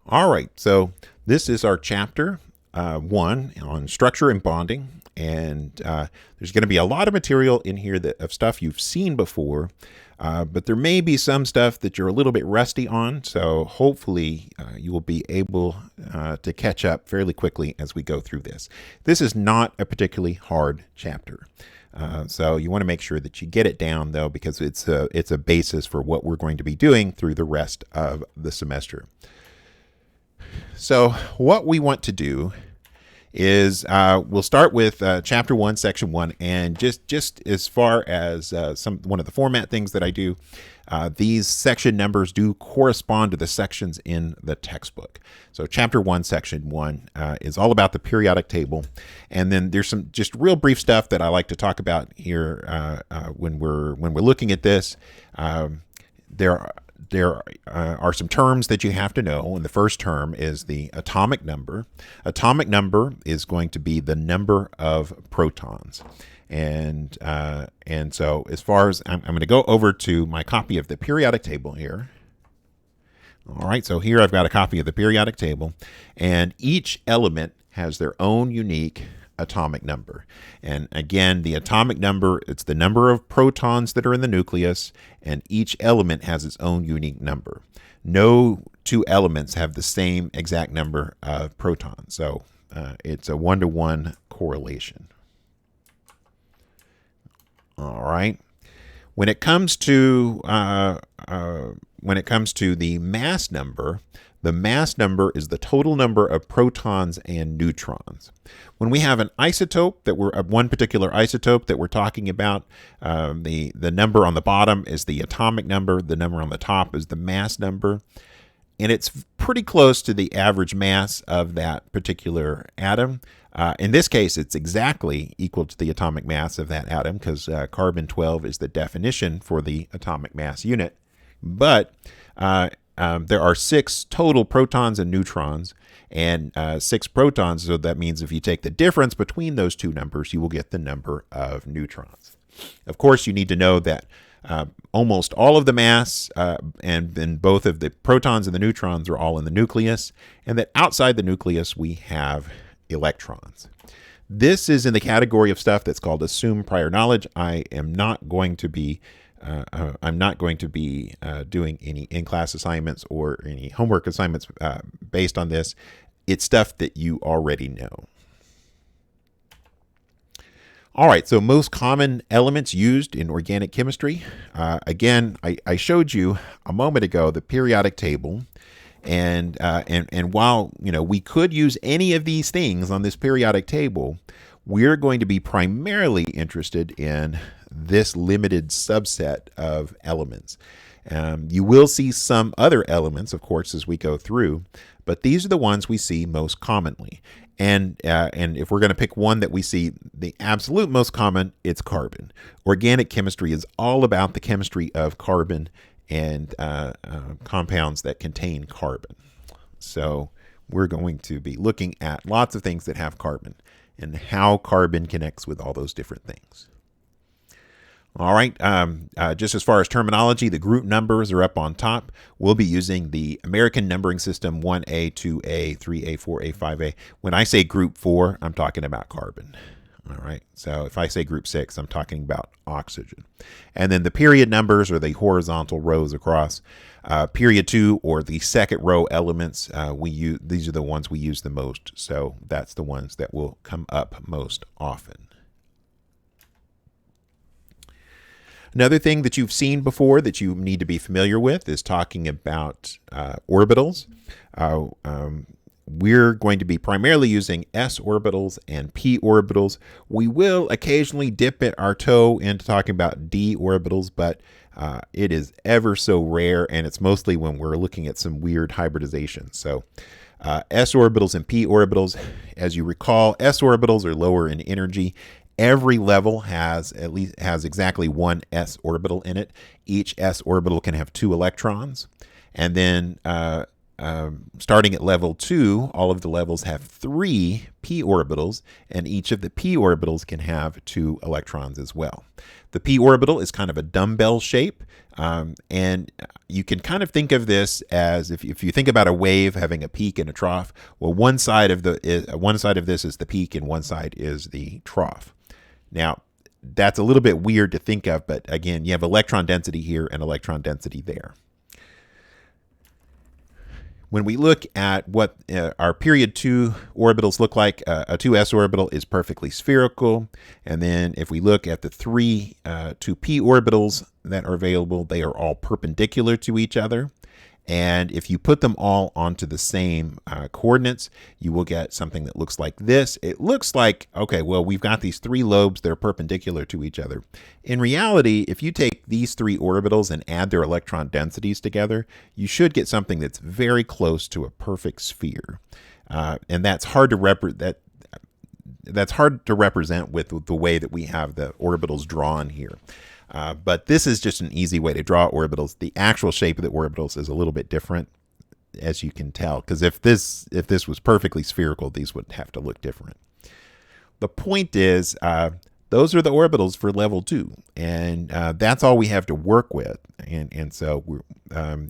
All right, so this is our chapter 1 on structure and bonding, and there's going to be a lot of material in here of stuff you've seen before, but there may be some stuff that you're a little bit rusty on, so hopefully you will be able to catch up fairly quickly as we go through this. This is not a particularly hard chapter. So you want to make sure that you get it down, though, because it's a basis for what we're going to be doing through the rest of the semester. So what we want to do is we'll start with Chapter 1, Section 1, and just as far as one of the format things that I do, these section numbers do correspond to the sections in the textbook. So Chapter 1, Section 1 is all about the periodic table, and then there's some just real brief stuff that I like to talk about here when we're looking at this. There are some terms that you have to know, and the first term is the atomic number. Atomic number is going to be the number of protons. And so as far as I'm going to go over to my copy of the periodic table here. All right, so here I've got a copy of the periodic table, and each element has their own unique atomic number. And again, the atomic number, it's the number of protons that are in the nucleus, and each element has its own unique number. No two elements have the same exact number of protons, so it's a 1-to-1 correlation. All right. When it comes to the mass number is the total number of protons and neutrons. When we have an isotope one particular isotope that we're talking about, the number on the bottom is the atomic number, the number on the top is the mass number, and it's pretty close to the average mass of that particular atom. In this case, it's exactly equal to the atomic mass of that atom because carbon-12 is the definition for the atomic mass unit. But there are 6 total protons and neutrons, and 6 protons, so that means if you take the difference between those two numbers, you will get the number of neutrons. Of course, you need to know that almost all of the mass and then both of the protons and the neutrons are all in the nucleus, and that outside the nucleus we have electrons. This is in the category of stuff that's called assumed prior knowledge. I am not going to be doing any in-class assignments or any homework assignments based on this. It's stuff that you already know. All right, so most common elements used in organic chemistry. Again, I showed you a moment ago the periodic table. And while we could use any of these things on this periodic table, we're going to be primarily interested in this limited subset of elements. You will see some other elements, of course, as we go through, but these are the ones we see most commonly. And if we're going to pick one that we see the absolute most common, it's carbon. Organic chemistry is all about the chemistry of carbon and compounds that contain carbon. So we're going to be looking at lots of things that have carbon and how carbon connects with all those different things. All right, just as far as terminology, the group numbers are up on top. We'll be using the American numbering system 1A, 2A, 3A, 4A, 5A. When I say group 4, I'm talking about carbon. All right, so if I say group 6, I'm talking about oxygen. And then the period numbers are the horizontal rows across. Period 2, or the second row elements, these are the ones we use the most. So that's the ones that will come up most often. Another thing that you've seen before that you need to be familiar with is talking about orbitals. We're going to be primarily using s orbitals and p orbitals. We will occasionally dip our toe into talking about d orbitals, but it is ever so rare, and it's mostly when we're looking at some weird hybridization. So s orbitals and p orbitals, as you recall, s orbitals are lower in energy. Every level has exactly one s orbital in it. Each s orbital can have 2 electrons, and then starting at level 2, all of the levels have 3 p orbitals, and each of the p orbitals can have 2 electrons as well. The p orbital is kind of a dumbbell shape, and you can kind of think of this as if you think about a wave having a peak and a trough. Well, one side of this is the peak, and one side is the trough. Now, that's a little bit weird to think of, but again, you have electron density here and electron density there. When we look at what our period 2 orbitals look like, a 2s orbital is perfectly spherical. And then if we look at the 3 2p orbitals that are available, they are all perpendicular to each other. And if you put them all onto the same coordinates, you will get something that looks like this. It looks like, okay, well, we've got these 3 lobes that are perpendicular to each other. In reality, if you take these 3 orbitals and add their electron densities together, you should get something that's very close to a perfect sphere. And that's hard to represent. That's hard to represent with the way that we have the orbitals drawn here. But this is just an easy way to draw orbitals. The actual shape of the orbitals is a little bit different, as you can tell, because if this was perfectly spherical, these would have to look different. The point is, those are the orbitals for level 2, and that's all we have to work with. And so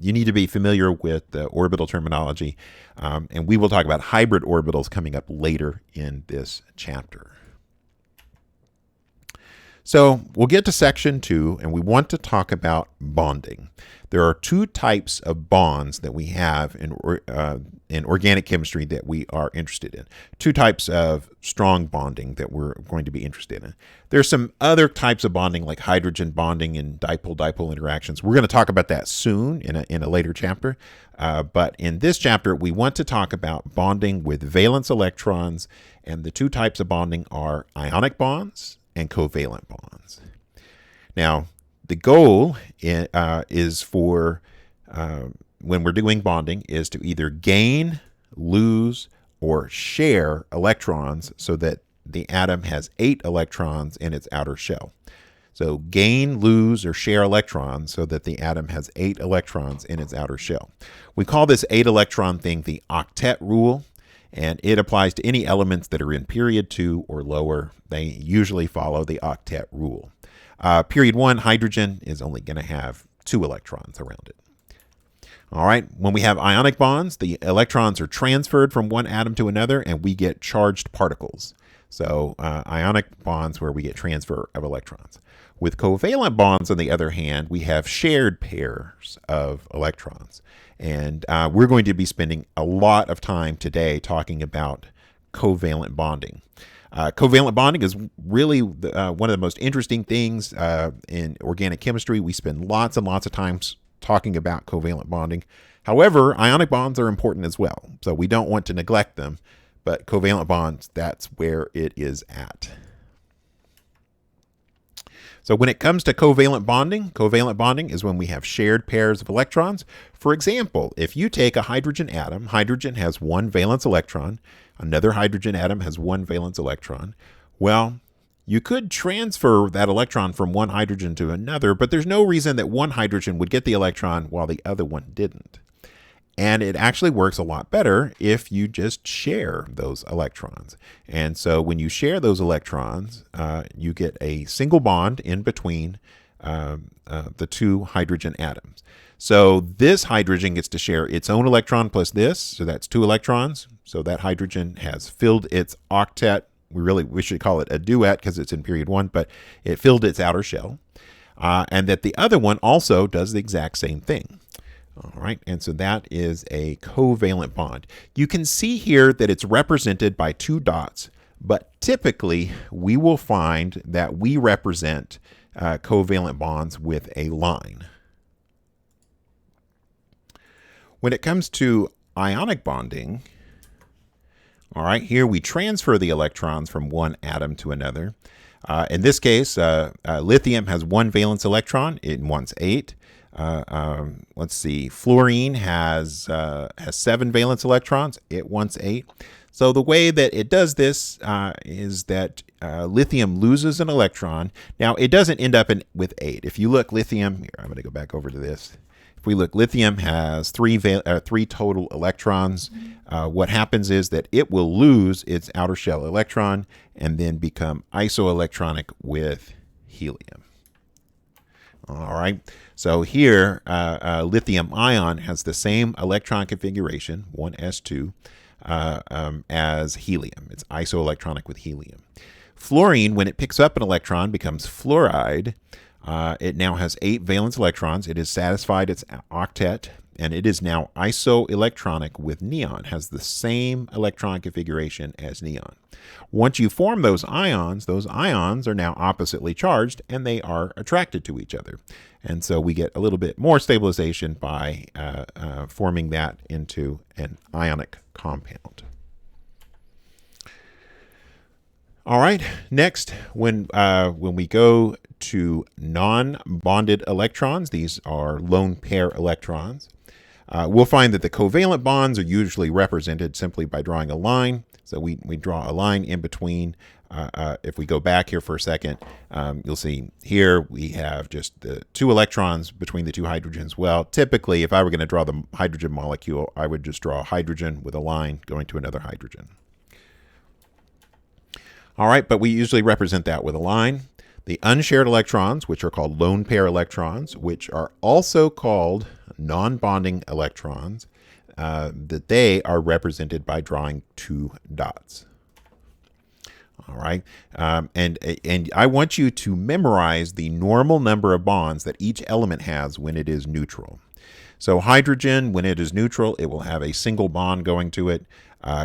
you need to be familiar with the orbital terminology, and we will talk about hybrid orbitals coming up later in this chapter. So we'll get to section 2, and we want to talk about bonding. There are 2 types of bonds that we have in organic chemistry that we are interested in. 2 types of strong bonding that we're going to be interested in. There's some other types of bonding, like hydrogen bonding and dipole-dipole interactions. We're going to talk about that soon in a later chapter. But in this chapter, we want to talk about bonding with valence electrons, and the 2 types of bonding are ionic bonds and covalent bonds. Now, the goal is for, when we're doing bonding, is to either gain, lose, or share electrons so that the atom has 8 electrons in its outer shell. So gain, lose, or share electrons so that the atom has 8 electrons in its outer shell. We call this 8 electron thing the octet rule, and it applies to any elements that are in period 2 or lower. They usually follow the octet rule. Period 1, hydrogen is only going to have 2 electrons around it. All right, when we have ionic bonds, the electrons are transferred from one atom to another, and we get charged particles. So ionic bonds where we get transfer of electrons. With covalent bonds, on the other hand, we have shared pairs of electrons. And we're going to be spending a lot of time today talking about covalent bonding. Covalent bonding is really one of the most interesting things in organic chemistry. We spend lots and lots of time talking about covalent bonding. However, ionic bonds are important as well, so we don't want to neglect them. But covalent bonds, that's where it is at. So when it comes to covalent bonding is when we have shared pairs of electrons. For example, if you take a hydrogen atom, hydrogen has 1 valence electron, another hydrogen atom has 1 valence electron. Well, you could transfer that electron from one hydrogen to another, but there's no reason that one hydrogen would get the electron while the other one didn't. And it actually works a lot better if you just share those electrons. And so when you share those electrons, you get a single bond in between the 2 hydrogen atoms. So this hydrogen gets to share its own electron plus this, so that's 2 electrons. So that hydrogen has filled its octet. We should call it a duet because it's in period 1, but it filled its outer shell. And that the other one also does the exact same thing. All right, and so that is a covalent bond. You can see here that it's represented by 2 dots, but typically we will find that we represent covalent bonds with a line. When it comes to ionic bonding, all right, here we transfer the electrons from one atom to another. In this case, lithium has 1 valence electron. It wants 8. Let's see, fluorine has 7 valence electrons. It wants 8. So the way that it does this is that lithium loses an electron. Now, it doesn't end up with 8. If you look, lithium, here, I'm going to go back over to this. If we look, lithium has three total electrons. What happens is that it will lose its outer shell electron and then become isoelectronic with helium. All right, so here lithium ion has the same electron configuration, 1s2, as helium. It's isoelectronic with helium. Fluorine, when it picks up an electron, becomes fluoride. It now has 8 valence electrons. It has satisfied its octet, and it is now isoelectronic with neon, has the same electron configuration as neon. Once you form those ions are now oppositely charged, and they are attracted to each other. And so we get a little bit more stabilization by forming that into an ionic compound. All right, next, when we go to non-bonded electrons, these are lone pair electrons, we'll find that the covalent bonds are usually represented simply by drawing a line. So we draw a line in between. If we go back here for a second, you'll see here we have just the 2 electrons between the 2 hydrogens. Well, typically, if I were going to draw the hydrogen molecule, I would just draw a hydrogen with a line going to another hydrogen. All right, but we usually represent that with a line. The unshared electrons, which are called lone pair electrons, which are also called non-bonding electrons, that they are represented by drawing 2 dots. All right, and I want you to memorize the normal number of bonds that each element has when it is neutral. So hydrogen, when it is neutral, it will have a single bond going to it.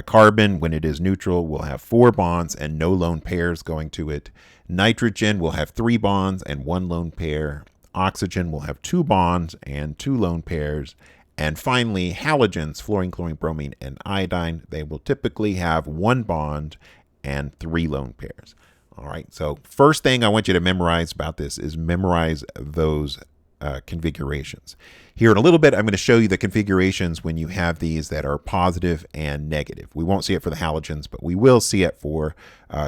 Carbon, when it is neutral, will have 4 bonds and no lone pairs going to it. Nitrogen will have 3 bonds and 1 lone pair. Oxygen will have 2 bonds and 2 lone pairs. And finally, halogens, fluorine, chlorine, bromine, and iodine, they will typically have 1 bond and 3 lone pairs. All right, so first thing I want you to memorize about this is memorize those configurations. Here in a little bit, I'm going to show you the configurations when you have these that are positive and negative. We won't see it for the halogens, but we will see it for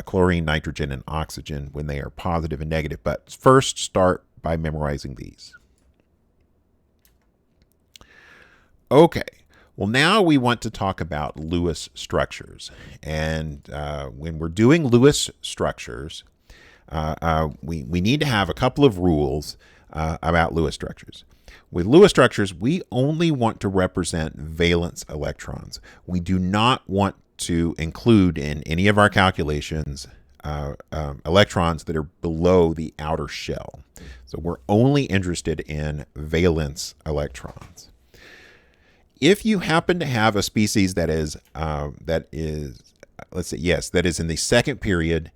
chlorine, nitrogen, and oxygen when they are positive and negative. But first, start by memorizing these. Okay, well, now we want to talk about Lewis structures. And when we're doing Lewis structures, we need to have a couple of rules about Lewis structures. With Lewis structures, we only want to represent valence electrons. We do not want to include in any of our calculations electrons that are below the outer shell. So we're only interested in valence electrons. If you happen to have a species that is let's say, yes, that is in the second period,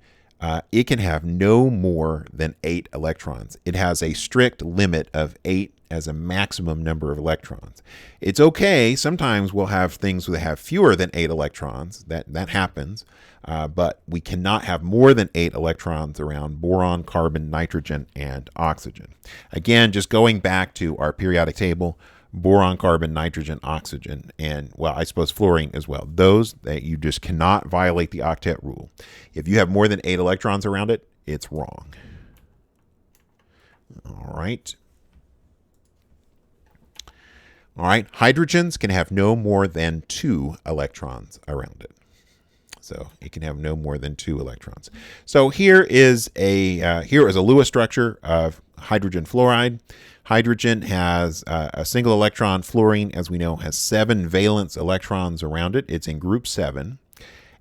it can have no more than 8 electrons. It has a strict limit of 8 as a maximum number of electrons. It's okay. Sometimes we'll have things that have fewer than 8 electrons. That happens. But we cannot have more than 8 electrons around boron, carbon, nitrogen, and oxygen. Again, just going back to our periodic table, boron, carbon, nitrogen, oxygen, and, well, I suppose fluorine as well. Those that you just cannot violate the octet rule. If you have more than 8 electrons around it, it's wrong. All right. All right. Hydrogens can have no more than 2 electrons around it. So it can have no more than 2 electrons. So here is a Lewis structure of hydrogen fluoride. Hydrogen has a single electron. Fluorine, as we know, has 7 valence electrons around it. It's in group 7.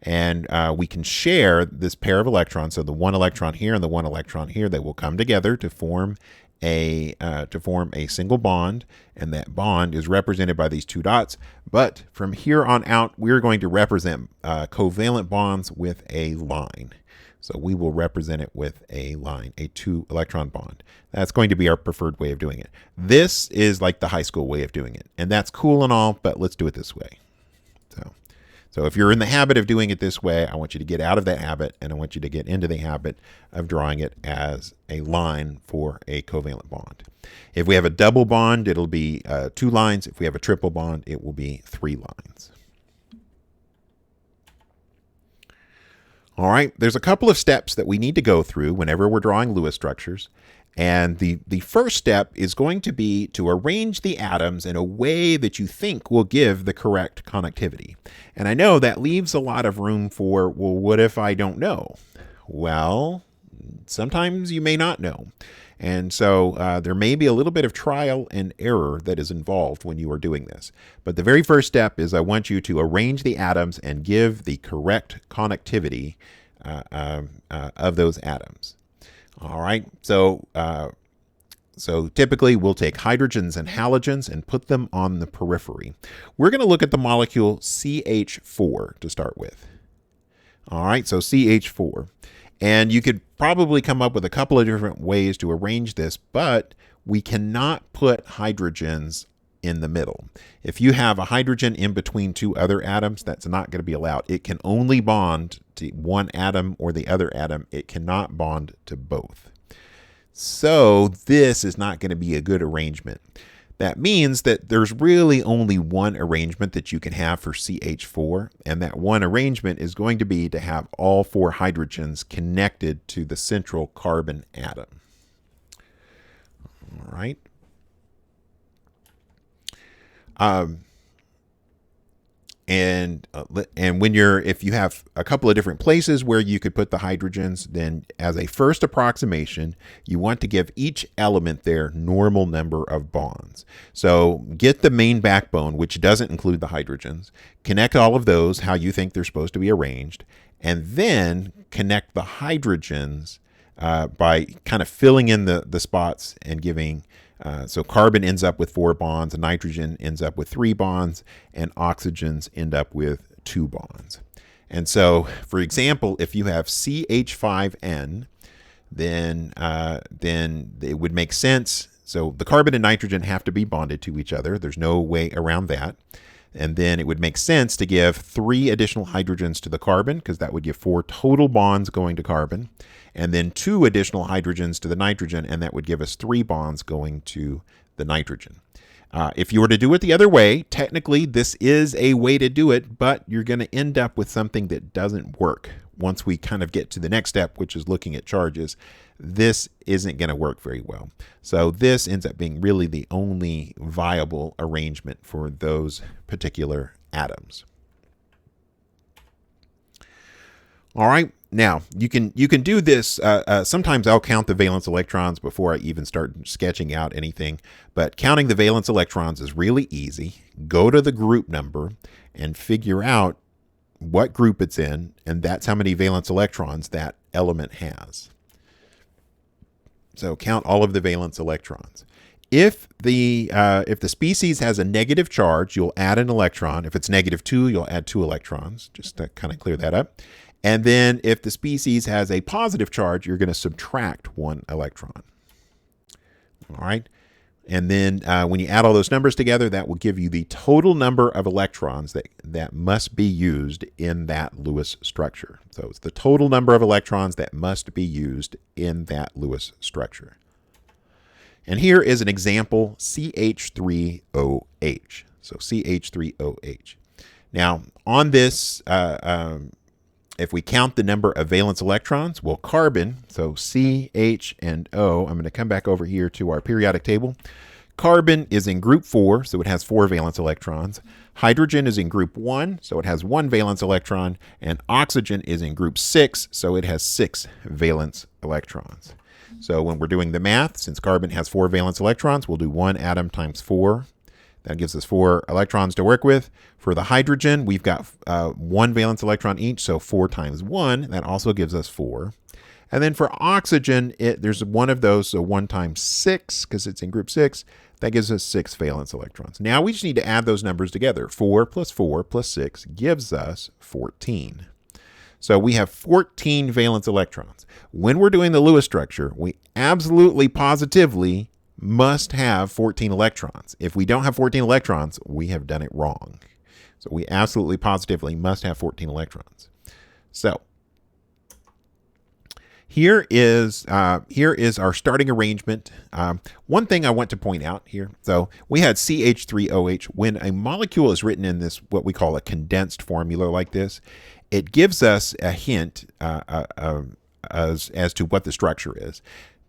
And we can share this pair of electrons. So the 1 electron here and the 1 electron here, they will come together to form a single bond. And that bond is represented by these 2 dots. But from here on out, we're going to represent covalent bonds with a line. So we will represent it with a line, a 2 electron bond. That's going to be our preferred way of doing it. This is like the high school way of doing it. And that's cool and all, but let's do it this way. So if you're in the habit of doing it this way, I want you to get out of that habit, and I want you to get into the habit of drawing it as a line for a covalent bond. If we have a double bond, it'll be 2 lines. If we have a triple bond, it will be 3 lines. All right, there's a couple of steps that we need to go through whenever we're drawing Lewis structures. And the first step is going to be to arrange the atoms in a way that you think will give the correct connectivity. And I know that leaves a lot of room for, well, what if I don't know? Well, sometimes you may not know. And so there may be a little bit of trial and error that is involved when you are doing this. But the very first step is I want you to arrange the atoms and give the correct connectivity of those atoms. All right, so typically we'll take hydrogens and halogens and put them on the periphery. We're going to look at the molecule CH4 to start with. All right, so CH4. And you could probably come up with a couple of different ways to arrange this, but we cannot put hydrogens in the middle. If you have a hydrogen in between two other atoms, that's not going to be allowed. It can only bond to one atom or the other atom. It cannot bond to both. So this is not going to be a good arrangement. That means that there's really only one arrangement that you can have for CH4, and that one arrangement is going to be to have all four hydrogens connected to the central carbon atom. All right. And when if you have a couple of different places where you could put the hydrogens, then as a first approximation, you want to give each element their normal number of bonds. So get the main backbone, which doesn't include the hydrogens, connect all of those how you think they're supposed to be arranged, and then connect the hydrogens by kind of filling in the spots and giving. So carbon ends up with 4 bonds, and nitrogen ends up with 3 bonds, and oxygens end up with 2 bonds. And so, for example, if you have CH5N, then it would make sense. So the carbon and nitrogen have to be bonded to each other. There's no way around that. And then it would make sense to give 3 additional hydrogens to the carbon, because that would give 4 total bonds going to carbon, and then 2 additional hydrogens to the nitrogen, and that would give us 3 bonds going to the nitrogen. If you were to do it the other way, technically this is a way to do it, but you're going to end up with something that doesn't work. Once we kind of get to the next step, which is looking at charges, this isn't going to work very well. So this ends up being really the only viable arrangement for those particular atoms. All right, now you can do this. Sometimes I'll count the valence electrons before I even start sketching out anything, but counting the valence electrons is really easy. Go to the group number and figure out what group it's in, and that's how many valence electrons that element has. So count all of the valence electrons. If the species has a negative charge, you'll add an electron. If it's -2, you'll add 2 electrons, just to kind of clear that up. And then if the species has a positive charge, you're going to subtract 1 electron. All right. And then when you add all those numbers together, that will give you the total number of electrons that must be used in that Lewis structure. So it's the total number of electrons that must be used in that Lewis structure. And here is an example, CH3OH. So CH3OH. Now, on this, if we count the number of valence electrons, well, carbon, so C, H, and O, I'm going to come back over here to our periodic table. Carbon is in group 4, so it has 4 valence electrons. Hydrogen is in group 1, so it has 1 valence electron. And oxygen is in group 6, so it has 6 valence electrons. So when we're doing the math, since carbon has 4 valence electrons, we'll do 1 atom times 4. That gives us 4 electrons to work with. For the hydrogen, we've got 1 valence electron each, so 4 times 1. That also gives us 4. And then for oxygen, there's one of those, so 1 times 6, because it's in group 6. That gives us 6 valence electrons. Now we just need to add those numbers together. 4 plus 4 plus 6 gives us 14. So we have 14 valence electrons. When we're doing the Lewis structure, we absolutely positively must have 14 electrons. If we don't have 14 electrons, we have done it wrong. So we absolutely positively must have 14 electrons. So here is our starting arrangement. One thing I want to point out here. So we had CH3OH. When a molecule is written in this, what we call a condensed formula like this, it gives us a hint as to what the structure is.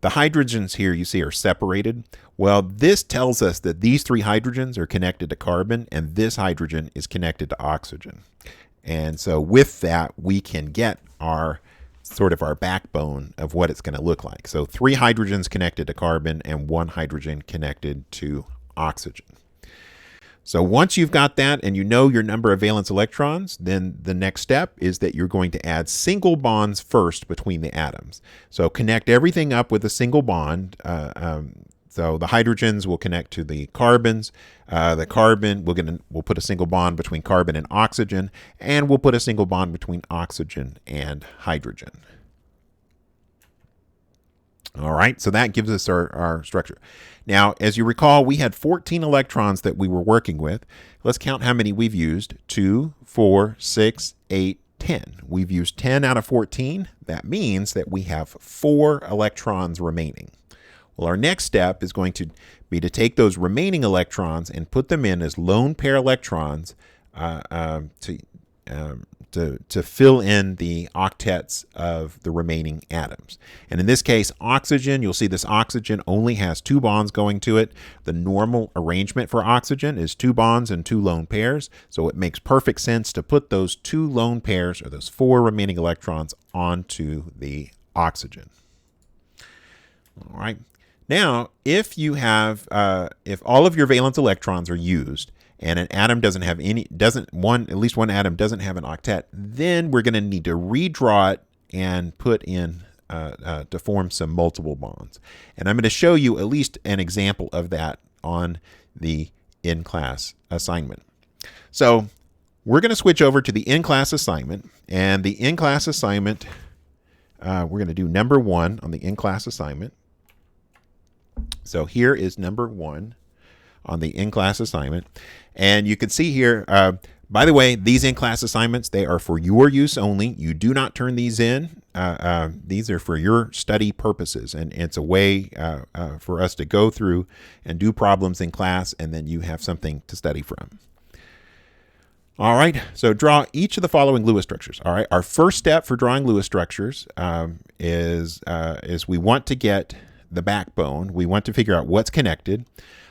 The hydrogens here you see are separated. Well, this tells us that these three hydrogens are connected to carbon, and this hydrogen is connected to oxygen. And so with that, we can get our sort of our backbone of what it's going to look like. So 3 hydrogens connected to carbon and 1 hydrogen connected to oxygen. So once you've got that and you know your number of valence electrons, then the next step is that you're going to add single bonds first between the atoms. So connect everything up with a single bond. So the hydrogens will connect to the carbons. The carbon, we'll put a single bond between carbon and oxygen, and we'll put a single bond between oxygen and hydrogen. All right, so that gives us our structure. Now, as you recall, we had 14 electrons that we were working with. Let's count how many we've used. 2, 4, 6, 8, 10. We've used 10 out of 14. That means that we have 4 electrons remaining. Well, our next step is going to be to take those remaining electrons and put them in as lone pair electrons to fill in the octets of the remaining atoms. And in this case, oxygen, you'll see this oxygen only has 2 bonds going to it. The normal arrangement for oxygen is 2 bonds and 2 lone pairs. So it makes perfect sense to put those 2 lone pairs, or those 4 remaining electrons, onto the oxygen. All right. Now, if you have, if all of your valence electrons are used, and an atom doesn't have any, at least one atom doesn't have an octet, then we're going to need to redraw it and put in to form some multiple bonds. And I'm going to show you at least an example of that on the in-class assignment. So we're going to switch over to the in-class assignment, and the in-class assignment, we're going to do number 1 on the in-class assignment. So here is number 1 on the in-class assignment. And you can see here, by the way, these in-class assignments, they are for your use only. You do not turn these in. These are for your study purposes. And it's a way for us to go through and do problems in class, and then you have something to study from. All right, so draw each of the following Lewis structures. All right, our first step for drawing Lewis structures is we want to get the backbone. We want to figure out what's connected.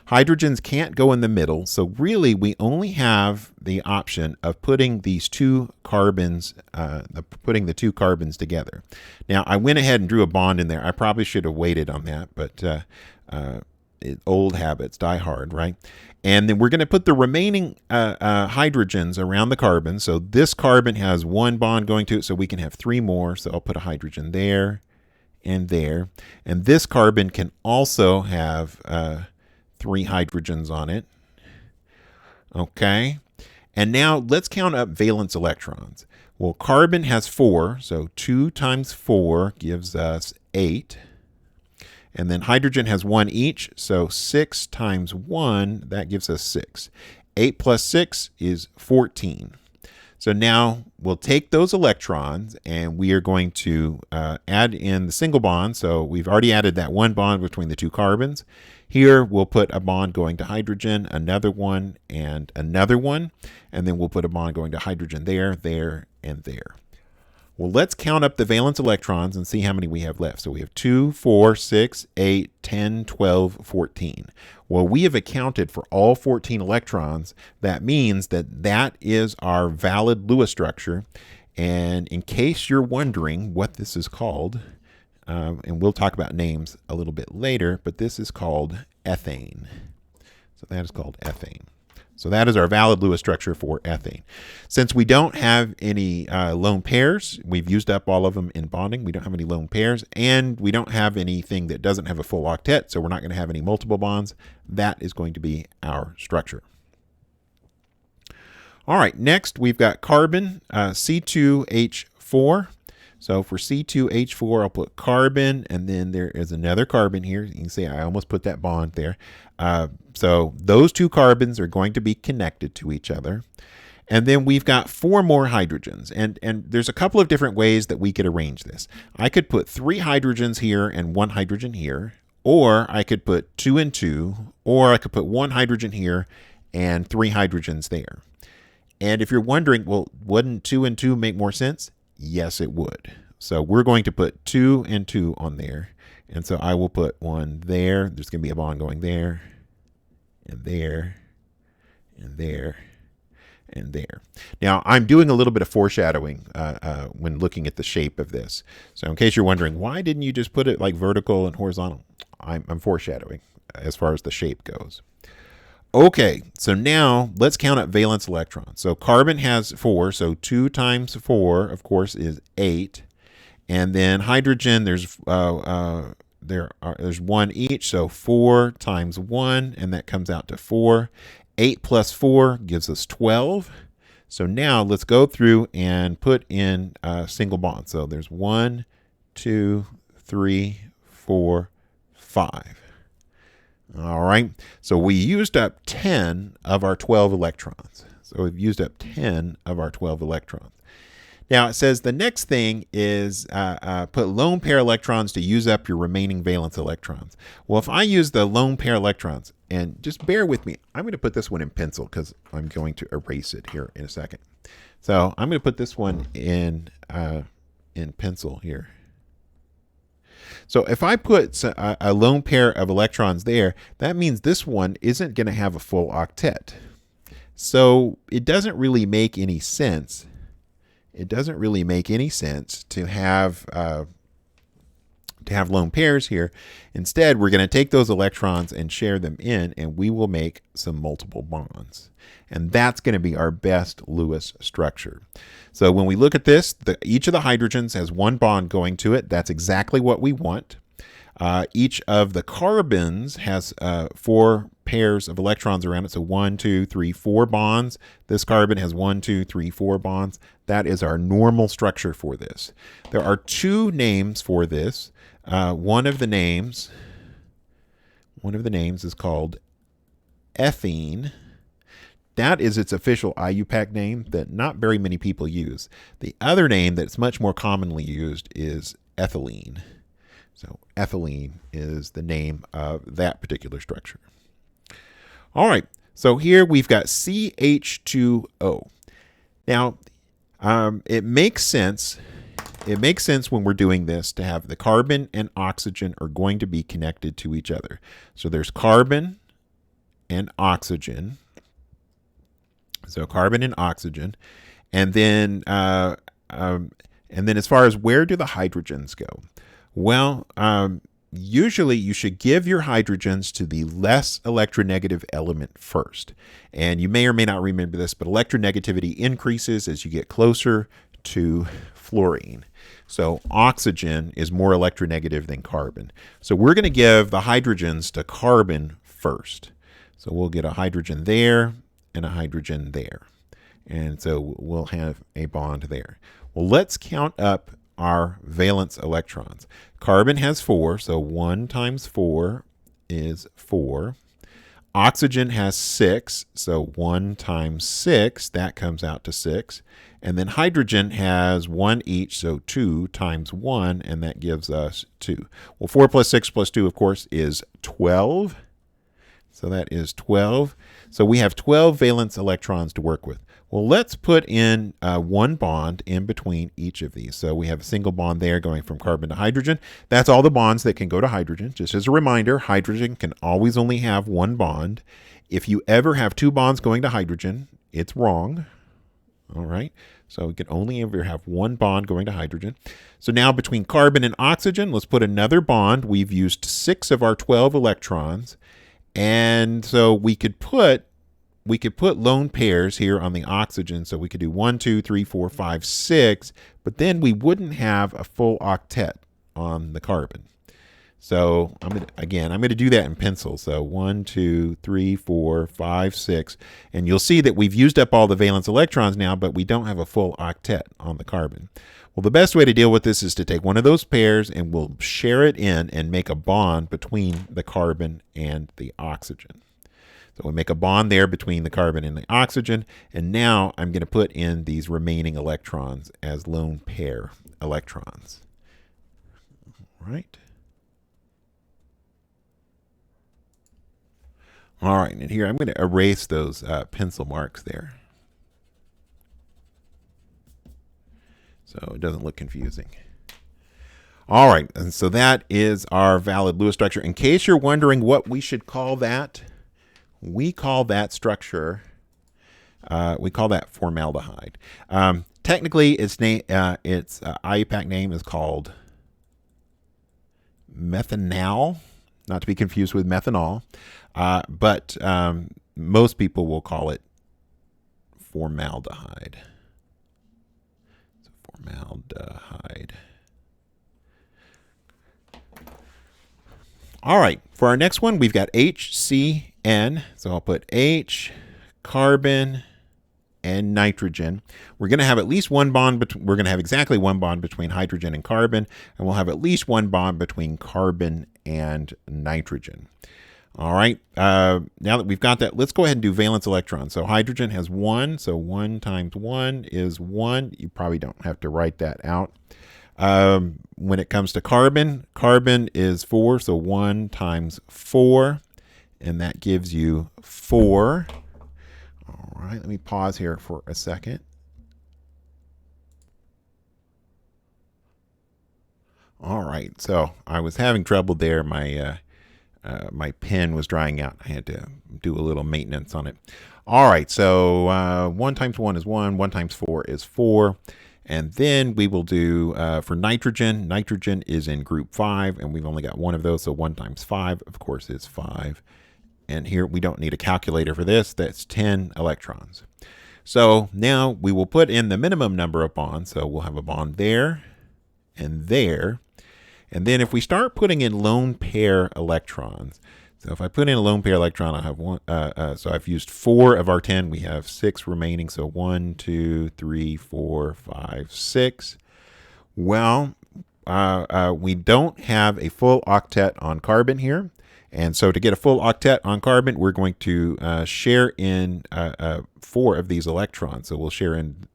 Hydrogens can't go in the middle, so really we only have the option of putting these 2 carbons, putting the 2 carbons together. Now, I went ahead and drew a bond in there. I probably should have waited on that, but old habits die hard, right? And then we're going to put the remaining hydrogens around the carbon. So this carbon has 1 bond going to it, so we can have 3 more. So I'll put a hydrogen there and there. And this carbon can also have 3 hydrogens on it. Okay. And now let's count up valence electrons. Well, carbon has 4, so 2 times 4 gives us 8. And then hydrogen has 1 each, so 6 times 1, that gives us 6. 8 plus 6 is 14. So now we'll take those electrons and we are going to add in the single bond. So we've already added that 1 bond between the 2 carbons. Here we'll put a bond going to hydrogen, another one, and another one. And then we'll put a bond going to hydrogen there, there, and there. Well, let's count up the valence electrons and see how many we have left. So we have 2, 4, 6, 8, 10, 12, 14. Well, we have accounted for all 14 electrons. That means that that is our valid Lewis structure. And in case you're wondering what this is called, and we'll talk about names a little bit later, but this is called ethane. So that is called ethane. So that is our valid Lewis structure for ethane. Since we don't have any lone pairs, we've used up all of them in bonding. We don't have any lone pairs, and we don't have anything that doesn't have a full octet, so we're not going to have any multiple bonds. That is going to be our structure. All right, next we've got carbon, C2H4. So for C2H4, I'll put carbon, and then there is another carbon here. You can see I almost put that bond there. So those 2 carbons are going to be connected to each other. And then we've got 4 more hydrogens. And there's a couple of different ways that we could arrange this. I could put 3 hydrogens here and 1 hydrogen here, or I could put 2 and 2, or I could put 1 hydrogen here and 3 hydrogens there. And if you're wondering, well, wouldn't 2 and 2 make more sense? Yes, it would. So we're going to put 2 and 2 on there. And so I will put one there. There's going to be a bond going there, and there, and there, and there. Now, I'm doing a little bit of foreshadowing when looking at the shape of this. So in case you're wondering, why didn't you just put it like vertical and horizontal? I'm foreshadowing as far as the shape goes. Okay, so now let's count up valence electrons. So carbon has 4, so 2 times 4, of course, is 8. And then hydrogen, there's 1 each, so 4 times 1, and that comes out to 4. 8 plus 4 gives us 12. So now let's go through and put in a single bond. So there's 1, 2, 3, 4, 5. All right, so we used up 10 of our 12 electrons. So we've used up 10 of our 12 electrons. Now it says the next thing is put lone pair electrons to use up your remaining valence electrons. Well, if I use the lone pair electrons, and just bear with me, I'm going to put this one in pencil because I'm going to erase it here in a second. So I'm going to put this one in pencil here. So if I put a lone pair of electrons there, that means this one isn't going to have a full octet. So it doesn't really make any sense. It doesn't really make any sense to have lone pairs here. Instead, we're going to take those electrons and share them in, and we will make some multiple bonds. And that's going to be our best Lewis structure. So when we look at this, each of the hydrogens has 1 bond going to it. That's exactly what we want. Each of the carbons has 4 pairs of electrons around it. So 1, 2, 3, 4 bonds. This carbon has 1, 2, 3, 4 bonds. That is our normal structure for this. There are 2 names for this. One of the names is called ethene. That is its official IUPAC name that not very many people use. The other name that's much more commonly used is ethylene. So ethylene is the name of that particular structure. All right, so here we've got CH2O. Now, it makes sense. It makes sense when we're doing this to have the carbon and oxygen are going to be connected to each other. So there's carbon and oxygen. So carbon and oxygen, and then as far as where do the hydrogens go? Well, usually you should give your hydrogens to the less electronegative element first. And you may or may not remember this, but electronegativity increases as you get closer to fluorine. So oxygen is more electronegative than carbon. So we're going to give the hydrogens to carbon first. So we'll get a hydrogen there and a hydrogen there. And so we'll have a bond there. Well, let's count up our valence electrons. Carbon has 4, so 1 times 4 is 4. Oxygen has 6, so 1 times 6, that comes out to 6. And then hydrogen has 1 each, so 2 times 1, and that gives us 2. Well, 4 plus 6 plus 2, of course, is 12. So that is 12. So we have 12 valence electrons to work with. Well, let's put in 1 bond in between each of these. So we have a single bond there going from carbon to hydrogen. That's all the bonds that can go to hydrogen. Just as a reminder, hydrogen can always only have 1 bond. If you ever have 2 bonds going to hydrogen, it's wrong. All right. So we can only ever have 1 bond going to hydrogen. So now between carbon and oxygen, let's put another bond. We've used 6 of our 12 electrons. And so we could put lone pairs here on the oxygen. So we could do 1, 2, 3, 4, 5, 6, but then we wouldn't have a full octet on the carbon. So I'm going to do that in pencil. So 1, 2, 3, 4, 5, 6. And you'll see that we've used up all the valence electrons now, but we don't have a full octet on the carbon. Well, the best way to deal with this is to take one of those pairs and we'll share it in and make a bond between the carbon and the oxygen. So we make a bond there between the carbon and the oxygen. And now I'm going to put in these remaining electrons as lone pair electrons. All right. All right, and here I'm going to erase those pencil marks there, so it doesn't look confusing. All right, and so that is our valid Lewis structure. In case you're wondering what we should call that, we call that structure, we call that formaldehyde. Technically, its IUPAC name is called methanal, not to be confused with methanol, but most people will call it formaldehyde. So formaldehyde. All right, for our next one, we've got HCN. So I'll put H, carbon, and nitrogen. We're going to have at least one bond. We're going to have exactly one bond between hydrogen and carbon, and we'll have at least one bond between carbon and nitrogen. All right, now that we've got that, let's go ahead and do valence electrons. So hydrogen has 1, so 1 times 1 is 1. You probably don't have to write that out. When it comes to carbon, carbon is 4, so 1 times 4, and that gives you 4. All right, let me pause here for a second. All right, so I was having trouble there. My pen was drying out. I had to do a little maintenance on it. All right, so 1 times 1 is 1, 1 times 4 is 4. And then we will do, for nitrogen, nitrogen is in group 5, and we've only got one of those, so 1 times 5, of course, is 5. And here we don't need a calculator for this. That's 10 electrons. So now we will put in the minimum number of bonds. So we'll have a bond there and there. And then if we start putting in lone pair electrons, so if I put in a lone pair electron, I have one. So I've used 4 of our 10. We have 6 remaining. So 1, 2, 3, 4, 5, 6. Well, we don't have a full octet on carbon here. And so to get a full octet on carbon, we're going to share in 4 of these electrons. So we'll share in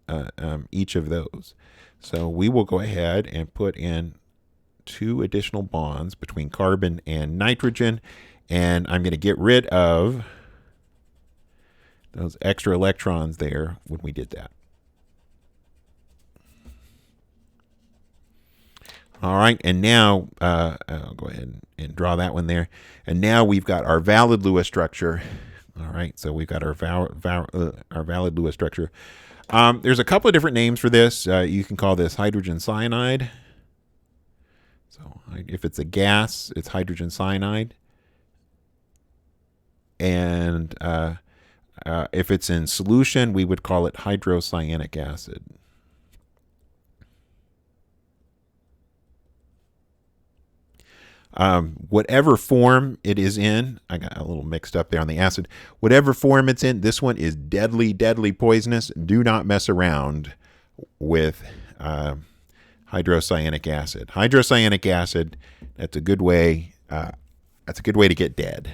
each of those. So we will go ahead and put in 2 additional bonds between carbon and nitrogen. And I'm going to get rid of those extra electrons there when we did that. All right, and now I'll go ahead and draw that one there. And now we've got our valid Lewis structure. All right, so we've got our valid Lewis structure. There's a couple of different names for this. You can call this hydrogen cyanide. So if it's a gas, it's hydrogen cyanide. And if it's in solution, we would call it hydrocyanic acid. Whatever form it is in, I got a little mixed up there on the acid. Whatever form it's in, this one is deadly, deadly poisonous. Do not mess around with hydrocyanic acid. Hydrocyanic acid, that's a good way. That's a good way to get dead.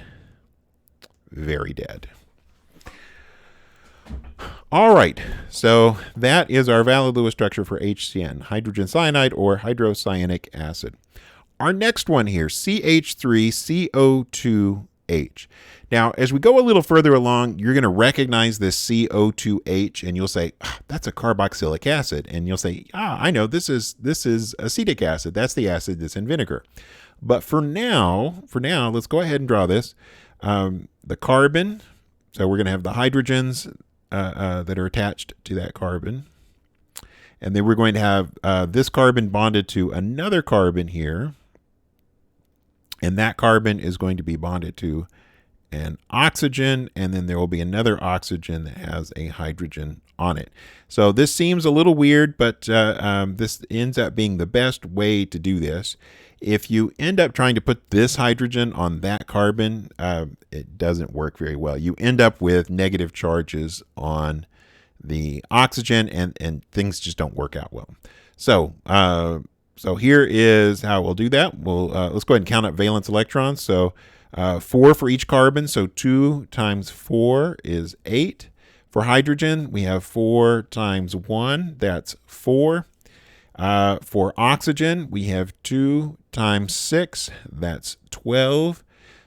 Very dead. All right, so that is our valid Lewis structure for HCN, hydrogen cyanide or hydrocyanic acid. Our next one here, CH3CO2H. Now, as we go a little further along, you're going to recognize this CO2H, and you'll say, that's a carboxylic acid. And you'll say, I know, this is acetic acid. That's the acid that's in vinegar. But for now, let's go ahead and draw this. The carbon, so we're going to have the hydrogens that are attached to that carbon. And then we're going to have this carbon bonded to another carbon here. And that carbon is going to be bonded to an oxygen, and then there will be another oxygen that has a hydrogen on it. So this seems a little weird, but this ends up being the best way to do this. If you end up trying to put this hydrogen on that carbon, it doesn't work very well. You end up with negative charges on the oxygen, and things just don't work out well. So here is how we'll do that. Let's go ahead and count up valence electrons. So 4 for each carbon. So 2 times 4 is 8. For hydrogen, we have 4 times 1. That's 4. For oxygen, we have 2 times 6. That's 12.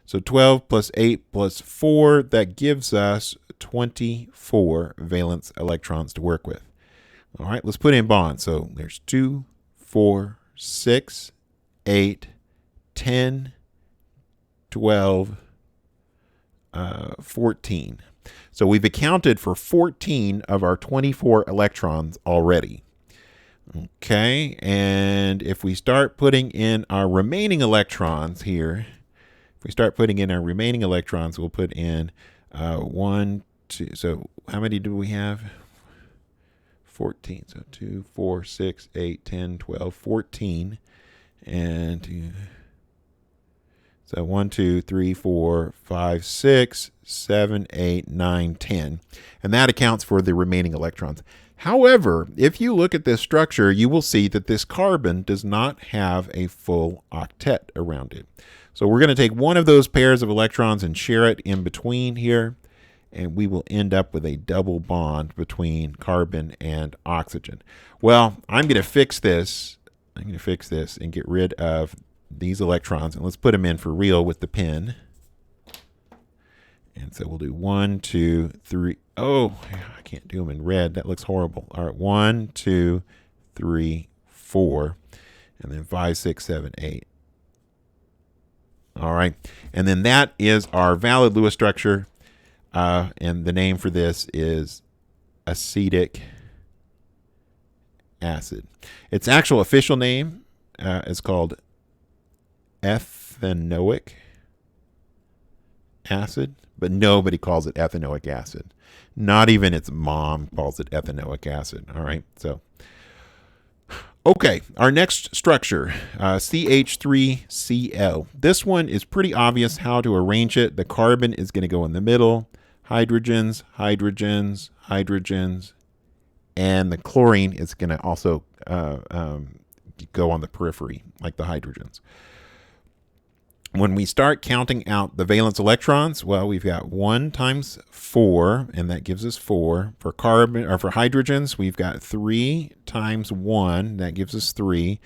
So 12 plus 8 plus 4, that gives us 24 valence electrons to work with. All right, let's put in bonds. So there's 2, 4, 6, 8, 10, 12, 14. So we've accounted for 14 of our 24 electrons already. Okay, and if we start putting in our remaining electrons here, we'll put in 1, 2. So how many do we have? 14. So 2, 4, 6, 8, 10, 12, 14. And so 1, 2, 3, 4, 5, 6, 7, 8, 9, 10. And that accounts for the remaining electrons. However, if you look at this structure, you will see that this carbon does not have a full octet around it. So we're going to take one of those pairs of electrons and share it in between here, and we will end up with a double bond between carbon and oxygen. Well, I'm going to fix this. And get rid of these electrons, and let's put them in for real with the pen. And so we'll do 1, 2, 3. Oh, I can't do them in red. That looks horrible. All right, 1, 2, 3, 4, and then 5, 6, 7, 8. All right, and then that is our valid Lewis structure, and the name for this is acetic acid. Its actual official name is called ethanoic acid, but nobody calls it ethanoic acid. Not even its mom calls it ethanoic acid. All right, so okay, our next structure, CH3Cl. This one is pretty obvious how to arrange it. The carbon is going to go in the middle, hydrogens, hydrogens, hydrogens, and the chlorine is going to also go on the periphery, like the hydrogens. When we start counting out the valence electrons, well, we've got 1 times 4, and that gives us 4. For carbon, or for hydrogens, we've got 3 times 1, that gives us 3.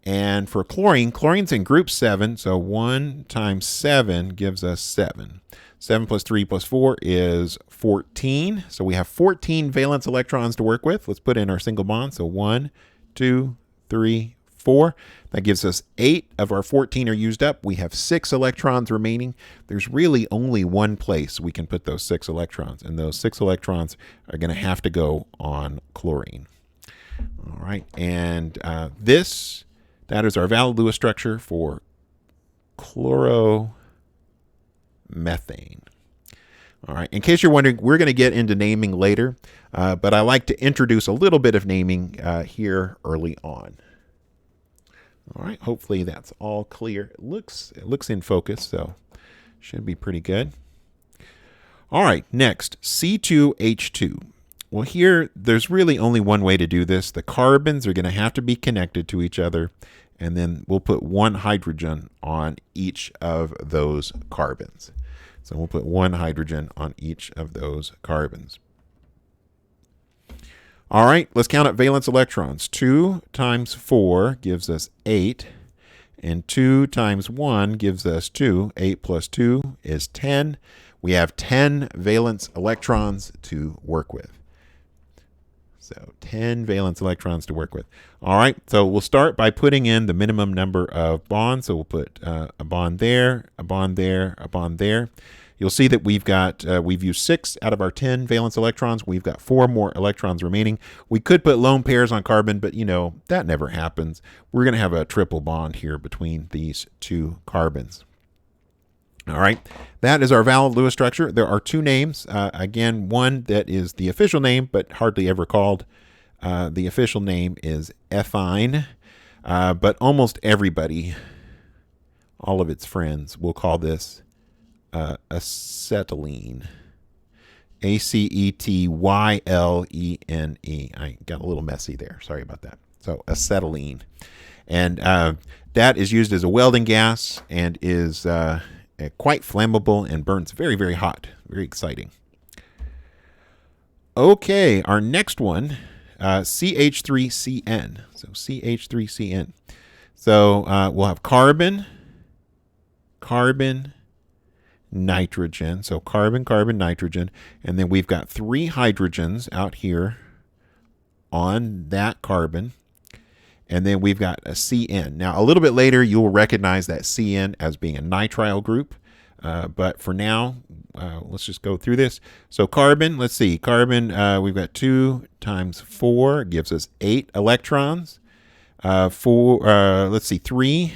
And for chlorine, chlorine's in group 7, so 1 times 7 gives us 7. 7 plus 3 plus 4 is 14. So we have 14 valence electrons to work with. Let's put in our single bond. So 1, 2, 3, 4. That gives us 8 of our 14 are used up. We have 6 electrons remaining. There's really only one place we can put those 6 electrons, and those 6 electrons are going to have to go on chlorine. All right, and that is our valid Lewis structure for chloromethane. All right, in case you're wondering, we're going to get into naming later, but I like to introduce a little bit of naming here early on. All right, hopefully that's all clear. It looks in focus, so should be pretty good. All right, next, C2H2. Well, here, there's really only one way to do this. The carbons are going to have to be connected to each other, and then we'll put 1 hydrogen on each of those carbons. So we'll put 1 hydrogen on each of those carbons. All right, let's count up valence electrons. 2 times 4 gives us 8, and 2 times 1 gives us 2. 8 plus 2 is 10. We have 10 valence electrons to work with. So 10 valence electrons to work with. All right, so we'll start by putting in the minimum number of bonds. So we'll put a bond there, a bond there, a bond there. You'll see that we've used 6 out of our 10 valence electrons. We've got 4 more electrons remaining. We could put lone pairs on carbon, but that never happens. We're going to have a triple bond here between these 2 carbons. All right, that is our valid Lewis structure. There are 2 names. Again, one that is the official name, but hardly ever called. The official name is ethine, but almost everybody, all of its friends, will call this acetylene. Acetyylene. I got a little messy there. Sorry about that. So acetylene. And that is used as a welding gas and is quite flammable and burns very, very hot. Very exciting. Okay, our next one, CH3CN. So CH3CN. So we'll have carbon, nitrogen. So carbon, carbon, nitrogen. And then we've got 3 hydrogens out here on that carbon. And then we've got a CN. Now, a little bit later, you'll recognize that CN as being a nitrile group. But for now, let's just go through this. So carbon, let's see. Carbon, we've got 2 times 4 gives us 8 electrons. Let's see, 3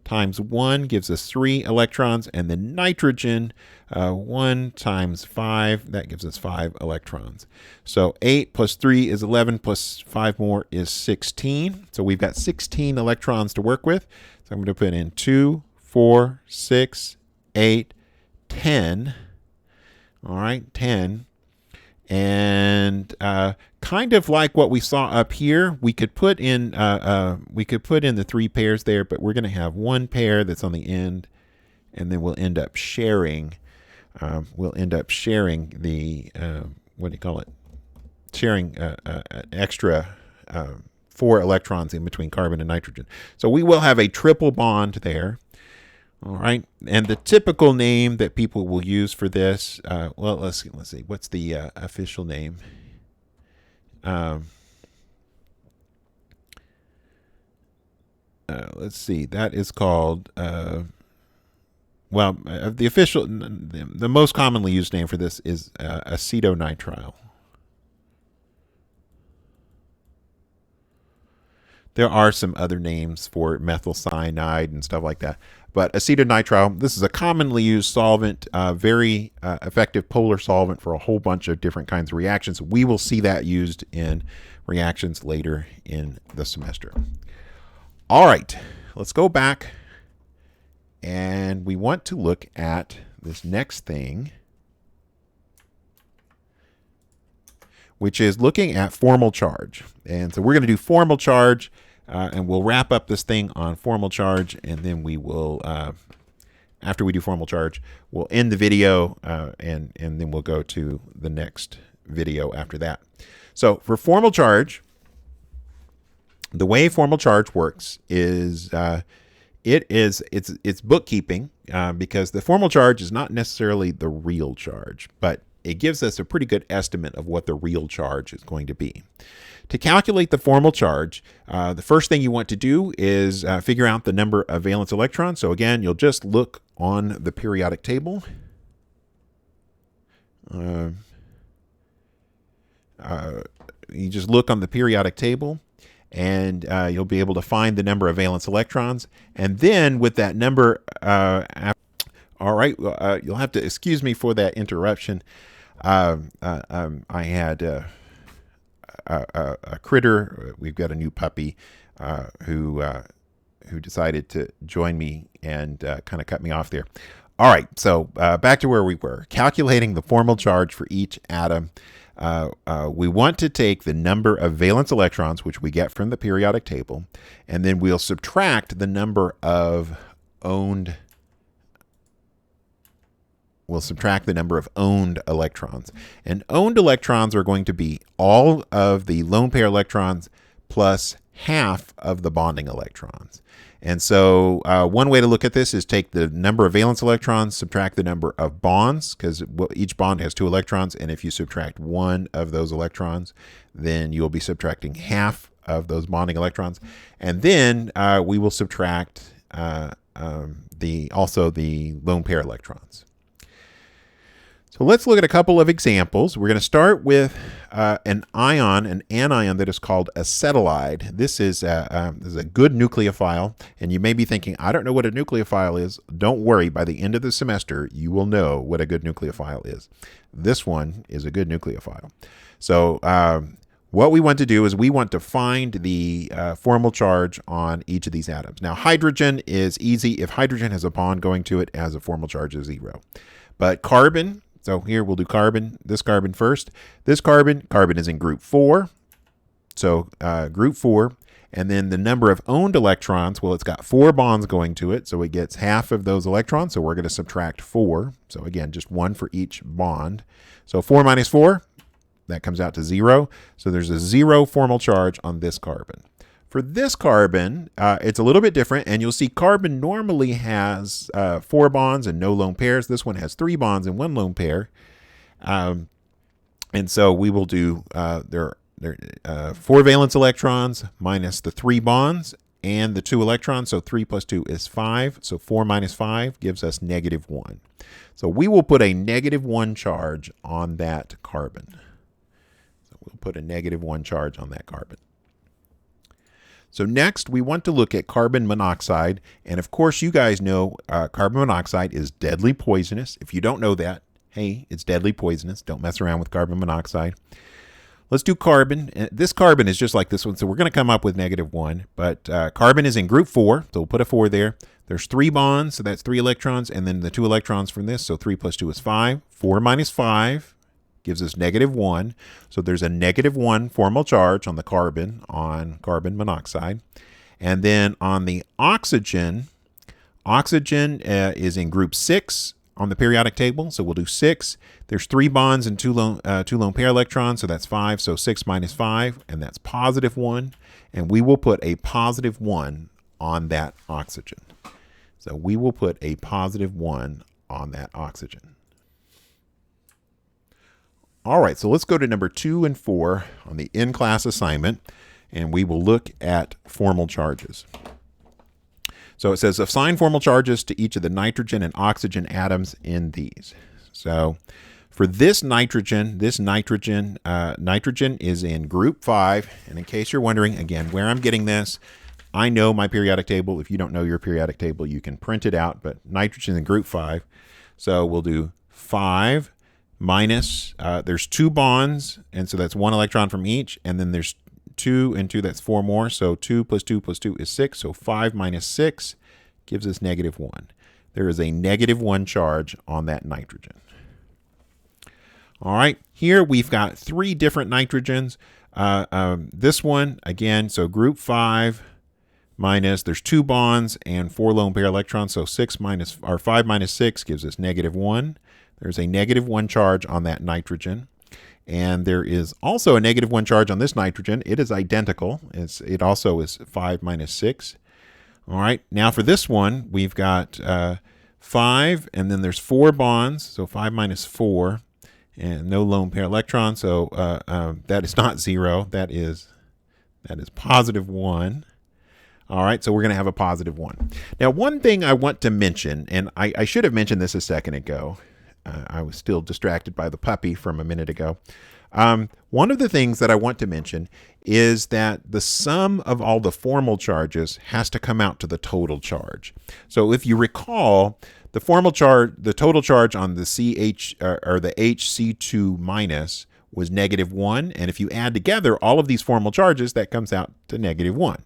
times 1 gives us 3 electrons. And then nitrogen, 1 times 5, that gives us 5 electrons. So 8 plus 3 is 11, plus 5 more is 16. So we've got 16 electrons to work with. So I'm going to put in 2, 4, 6, 8, 10. All right, 10. And kind of like what we saw up here, we could put in the 3 pairs there, but we're going to have 1 pair that's on the end, and then we'll end up sharing. The what do you call it? Sharing an extra 4 electrons in between carbon and nitrogen. So we will have a triple bond there. All right, and the typical name that people will use for this, well, let's see, what's the official name? Let's see, that is called, the most commonly used name for this is acetonitrile. There are some other names for methyl cyanide and stuff like that. But acetonitrile, this is a commonly used solvent, very effective polar solvent for a whole bunch of different kinds of reactions. We will see that used in reactions later in the semester. All right, let's go back. And we want to look at this next thing, which is looking at formal charge. And so we're going to do formal charge. And we'll wrap up this thing on formal charge, and then we will, after we do formal charge, we'll end the video, and then we'll go to the next video after that. So for formal charge, the way formal charge works is it's bookkeeping, because the formal charge is not necessarily the real charge, but it gives us a pretty good estimate of what the real charge is going to be. To calculate the formal charge, the first thing you want to do is figure out the number of valence electrons. So again, you'll just look on the periodic table. You just look on the periodic table, and you'll be able to find the number of valence electrons. And then with that number, all right, you'll have to excuse me for that interruption. I had a critter. We've got a new puppy who decided to join me and kind of cut me off there. All right, so back to where we were. Calculating the formal charge for each atom. We want to take the number of valence electrons, which we get from the periodic table, and then we'll subtract the number of owned electrons. And owned electrons are going to be all of the lone pair electrons plus half of the bonding electrons. And so one way to look at this is take the number of valence electrons, subtract the number of bonds, because each bond has 2 electrons, and if you subtract 1 of those electrons, then you'll be subtracting half of those bonding electrons. And then we will subtract also the lone pair electrons. So let's look at a couple of examples. We're going to start with an anion that is called acetylide. This is a good nucleophile, and you may be thinking, I don't know what a nucleophile is. Don't worry, by the end of the semester, you will know what a good nucleophile is. This one is a good nucleophile. So what we want to do is we want to find the formal charge on each of these atoms. Now, hydrogen is easy. If hydrogen has a bond going to it, it has a formal charge of 0. But carbon, so here we'll do carbon, this carbon first. This carbon is in group 4. So group 4. And then the number of owned electrons, well, it's got 4 bonds going to it. So it gets half of those electrons. So we're going to subtract 4. So again, just 1 for each bond. So 4 minus 4, that comes out to 0. So there's a 0 formal charge on this carbon. For this carbon, it's a little bit different, and you'll see carbon normally has 4 bonds and no lone pairs. This one has 3 bonds and 1 lone pair. And so we will do, there 4 valence electrons minus the 3 bonds and the 2 electrons. So 3 plus 2 is 5. So 4 minus 5 gives us -1. So we will put a -1 charge on that carbon. So we'll put a -1 charge on that carbon. So next, we want to look at carbon monoxide. And of course, you guys know carbon monoxide is deadly poisonous. If you don't know that, hey, it's deadly poisonous. Don't mess around with carbon monoxide. Let's do carbon. This carbon is just like this one, so we're going to come up with -1. But carbon is in group 4, so we'll put a 4 there. There's 3 bonds, so that's 3 electrons, and then the 2 electrons from this, so 3 plus 2 is 5. 4 minus 5 gives us -1. So there's a -1 formal charge on the carbon monoxide. And then on the oxygen is in group 6 on the periodic table. So we'll do 6. There's 3 bonds and 2 lone pair electrons, so that's 5. So 6 minus 5, and that's +1. And we will put a +1 on that oxygen. So we will put a +1 on that oxygen. All right, so let's go to number 2 and 4 on the in-class assignment, and we will look at formal charges. So it says assign formal charges to each of the nitrogen and oxygen atoms in these. So for this nitrogen is in group 5. And in case you're wondering, again, where I'm getting this, I know my periodic table. If you don't know your periodic table, you can print it out, but nitrogen in group 5. So we'll do 5 minus, there's 2 bonds, and so that's 1 electron from each, and then there's 2 and 2, that's 4 more, so 2 plus 2 plus 2 is 6, so 5 minus 6 gives us -1. There is a -1 charge on that nitrogen. All right, here we've got 3 different nitrogens. This one, again, so group 5 minus, there's 2 bonds and 4 lone pair electrons, so 5 minus 6 gives us -1. There's a -1 charge on that nitrogen. And there is also a -1 charge on this nitrogen. It is identical. It also is 5 minus 6. All right, now for this one, we've got 5, and then there's 4 bonds, so 5 minus 4, and no lone pair electron, so that is not 0. That is +1. All right, so we're going to have a +1. Now, one thing I want to mention, and I should have mentioned this a second ago. I was still distracted by the puppy from a minute ago. One of the things that I want to mention is that the sum of all the formal charges has to come out to the total charge. So if you recall, the formal charge, the total charge on the the Hc2 minus was -1, and if you add together all of these formal charges, that comes out to -1.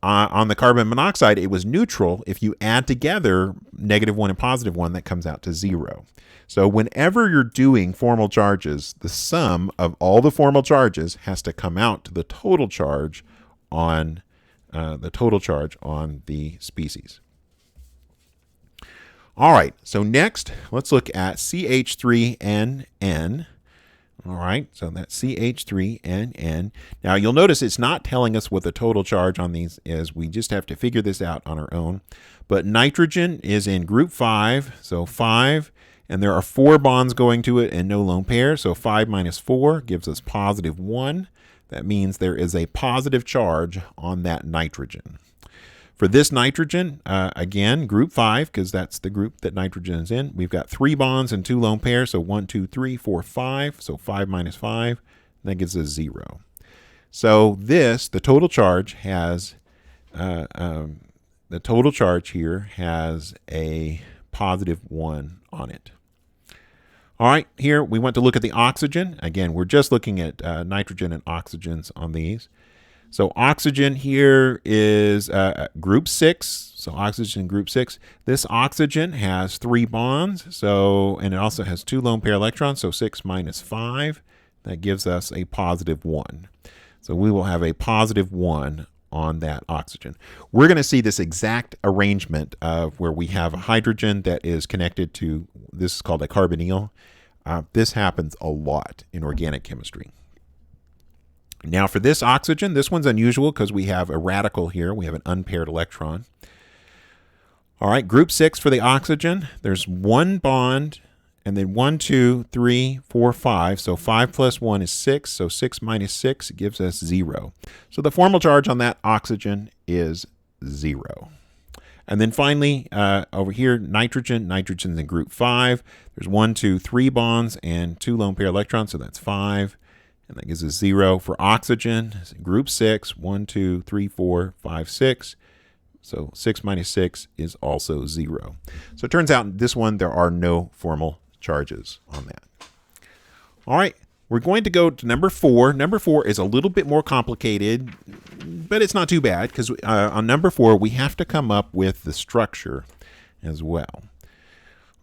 On the carbon monoxide, it was neutral. If you add together -1 and +1, that comes out to 0. So whenever you're doing formal charges, the sum of all the formal charges has to come out to the total charge on the species. All right, so next, let's look at CH3NN. All right, so that's CH3NN. Now you'll notice it's not telling us what the total charge on these is. We just have to figure this out on our own. But nitrogen is in group 5, so 5, and there are 4 bonds going to it and no lone pair, so 5 minus 4 gives us +1. That means there is a positive charge on that nitrogen. For this nitrogen, again, group 5, because that's the group that nitrogen is in, we've got 3 bonds and 2 lone pairs, so 1, 2, 3, 4, 5, so 5 minus 5, that gives us 0. So this, the total charge has, the total charge here has a +1 on it. All right, here we want to look at the oxygen. Again, we're just looking at nitrogen and oxygens on these. So oxygen here is group 6. So oxygen group 6. This oxygen has 3 bonds. And it also has 2 lone pair electrons. So 6 minus 5. That gives us a +1. So we will have a +1 on that oxygen. We're going to see this exact arrangement of where we have a hydrogen that is connected to, this is called a carbonyl. This happens a lot in organic chemistry. Now for this oxygen, this one's unusual because we have a radical here. We have an unpaired electron. All right, group 6 for the oxygen. There's 1 bond and then 1, 2, 3, 4, 5. So 5 plus 1 is 6. So 6 minus 6 gives us 0. So the formal charge on that oxygen is 0. And then finally, over here, nitrogen. Nitrogen's in group 5. There's 1, 2, 3 bonds and 2 lone pair electrons, so that's 5. And that gives us 0. For oxygen, group 6, 1, 2, 3, 4, 5, 6. So 6 minus 6 is also 0. So it turns out in this one, there are no formal charges on that. All right, we're going to go to number 4. Number 4 is a little bit more complicated, but it's not too bad because on number 4, we have to come up with the structure as well.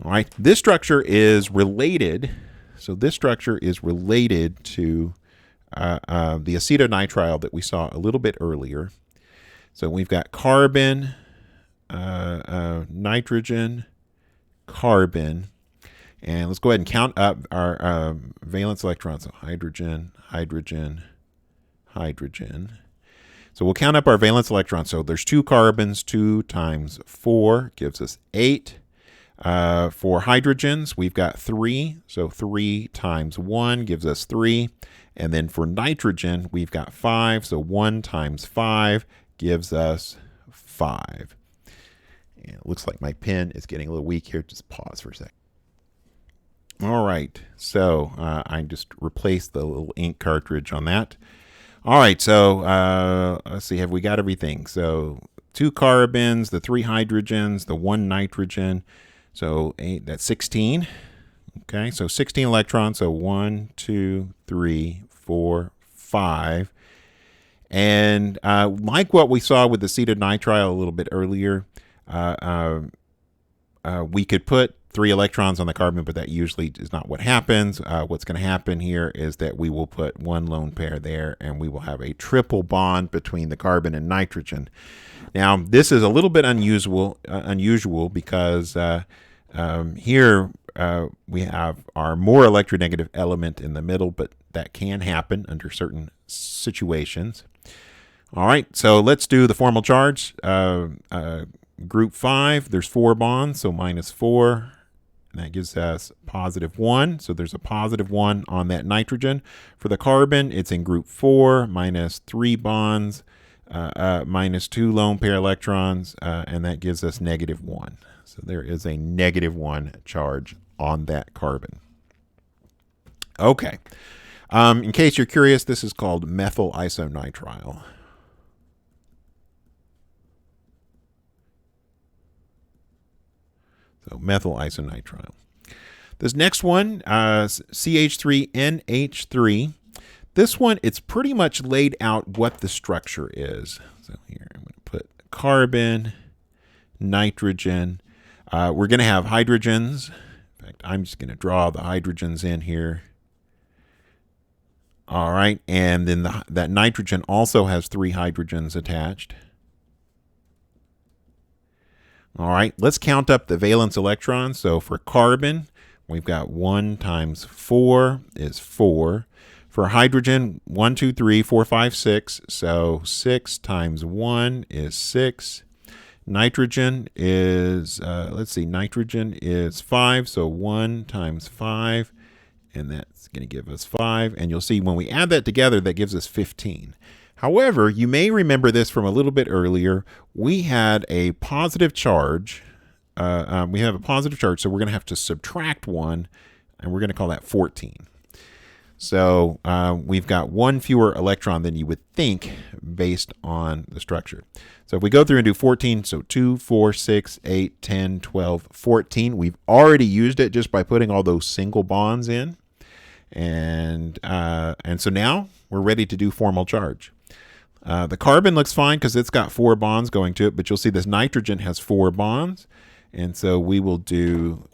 All right, this structure is related. So this structure is related to the acetonitrile that we saw a little bit earlier. So we've got carbon, nitrogen, carbon, and let's go ahead and count up our valence electrons. So hydrogen, hydrogen, hydrogen. So we'll count up our valence electrons. So there's 2 carbons, 2 times 4 gives us 8. For hydrogens, we've got 3. So 3 times 1 gives us 3. And then for nitrogen, we've got 5. So 1 times 5 gives us 5. And it looks like my pen is getting a little weak here. Just pause for a sec. All right, so I just replaced the little ink cartridge on that. All right, so let's see, have we got everything? So 2 carbons, the 3 hydrogens, the 1 nitrogen. So 8, that's 16. Okay, so 16 electrons. So 1, 2, 3, 4, 5. And like what we saw with the acetonitrile a little bit earlier, we could put 3 electrons on the carbon, but that usually is not what happens. What's going to happen here is that we will put 1 lone pair there, and we will have a triple bond between the carbon and nitrogen. Now, this is a little bit unusual because here we have our more electronegative element in the middle, but that can happen under certain situations. All right, so let's do the formal charge. Group 5, there's 4 bonds, so minus 4. And that gives us positive 1. So there's a positive 1 on that nitrogen. For the carbon, it's in group 4, minus 3 bonds, minus 2 lone pair electrons, and that gives us negative 1. So there is a negative 1 charge on that carbon. Okay. In case you're curious, this is called methyl isonitrile. So methyl isonitrile. This next one, CH3NH3. This one, it's pretty much laid out what the structure is. So here, I'm going to put carbon, nitrogen. We're going to have hydrogens. In fact, I'm just going to draw the hydrogens in here. All right, and then that nitrogen also has 3 hydrogens attached. All right, let's count up the valence electrons. So for carbon, we've got 1 times 4 is 4. For hydrogen, 1, 2, 3, 4, 5, 6. So 6 times 1 is 6. Nitrogen is, nitrogen is 5. So 1 times 5, and that's going to give us 5. And you'll see when we add that together, that gives us 15. However, you may remember this from a little bit earlier. We had a positive charge. So we're going to have to subtract 1, and we're going to call that 14. So we've got 1 fewer electron than you would think based on the structure. So if we go through and do 14, so 2, 4, 6, 8, 10, 12, 14. We've already used it just by putting all those single bonds in. And so now we're ready to do formal charge. The carbon looks fine because it's got 4 bonds going to it, but you'll see this nitrogen has 4 bonds. And so we will do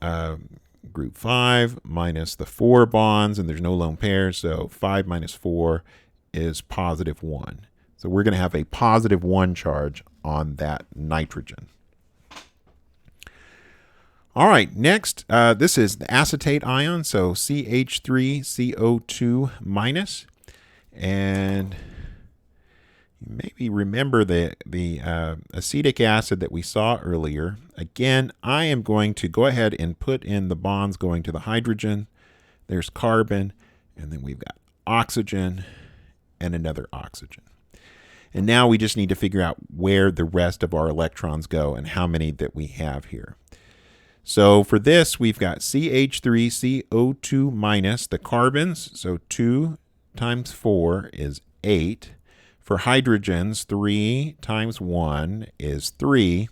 group 5 minus the 4 bonds, and there's no lone pairs, so 5 minus 4 is positive 1. So we're going to have a positive 1 charge on that nitrogen. All right, next, this is the acetate ion, so CH3CO2 minus. And You maybe remember the acetic acid that we saw earlier. Again, I am going to go ahead and put in the bonds going to the hydrogen. There's carbon, and then we've got oxygen and another oxygen. And now we just need to figure out where the rest of our electrons go and how many that we have here. So for this, we've got CH3CO2 minus the carbons. So 2 times 4 is 8. For hydrogens, 3 times 1 is 3.